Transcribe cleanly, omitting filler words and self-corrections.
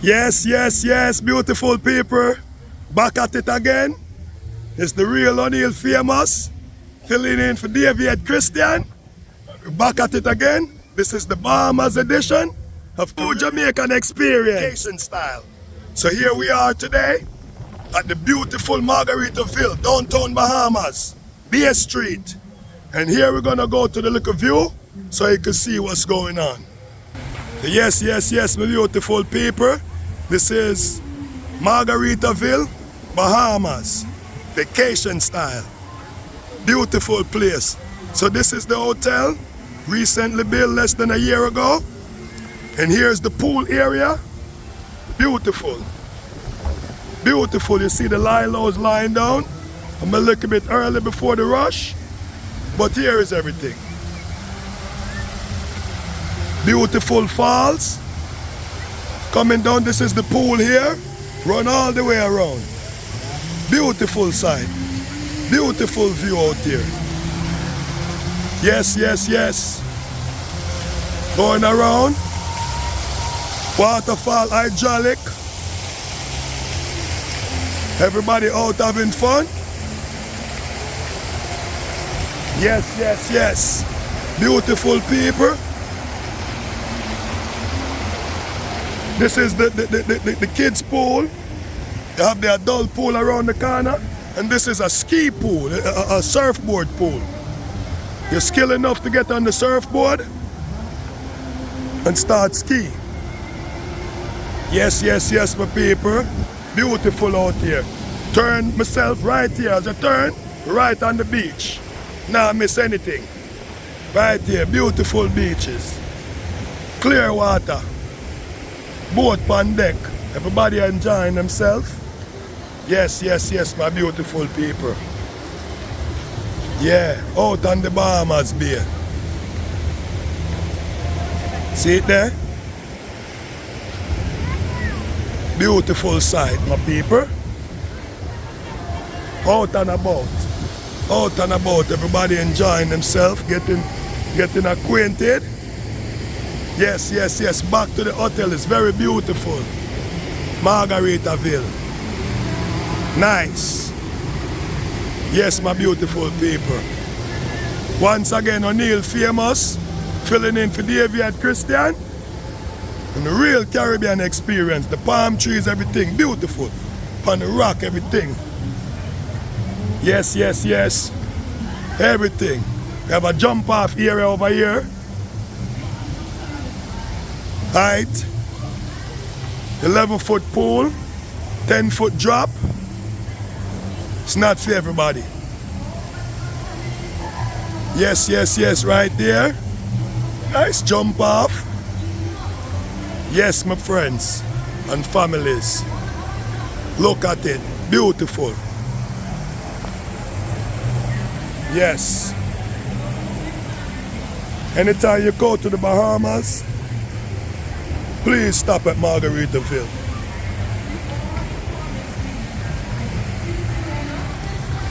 Yes, yes, yes, beautiful people. Back at it again. It's the real O'Neill Famous. Filling in for David Christian. Back at it again. This is the Bahamas edition of True Jamaican Experience. Vacation style. So here we are today at the beautiful Margaritaville, downtown Bahamas, Bay Street. And here we're gonna go to the little view so you can see what's going on. Yes, yes, yes, my beautiful people. This is Margaritaville, Bahamas, vacation style. Beautiful place. So this is the hotel, recently built less than a year ago. And here's the pool area. Beautiful. Beautiful. You see the lilos lying down. I'm a little bit early before the rush, but here is everything. Beautiful falls. Coming down, this is the pool here. Run all the way around. Beautiful sight. Beautiful view out here. Yes, yes, yes. Going around. Waterfall hydraulic. Everybody out having fun. Yes, yes, yes. Beautiful people. This is the kids pool. They have the adult pool around the corner. And this is a ski pool, a surfboard pool. You're skilled enough to get on the surfboard and start ski. Yes, yes, yes, my people. Beautiful out here. Turn myself right here. As I turn, right on the beach. Not miss anything. Right here, beautiful beaches. Clear water. Boat on deck. Everybody enjoying themselves. Yes, yes, yes, my beautiful people. Yeah, out on the Bahamas Bay. See it there? Beautiful sight, my people. Out and about. Out and about. Everybody enjoying themselves, getting acquainted. Yes, yes, yes. Back to the hotel. It's very beautiful. Margaritaville. Nice. Yes, my beautiful people. Once again, O'Neill Famous, filling in for David Christian. And the real Caribbean experience. The palm trees, everything beautiful. On the rock, everything. Yes, yes, yes. Everything. We have a jump off area over here. Height. 11-foot pool. 10-foot drop. It's not for everybody. Yes, yes, yes, right there. Nice jump off. Yes, my friends and families. Look at it. Beautiful. Yes. Anytime you go to the Bahamas, please stop at Margaritaville.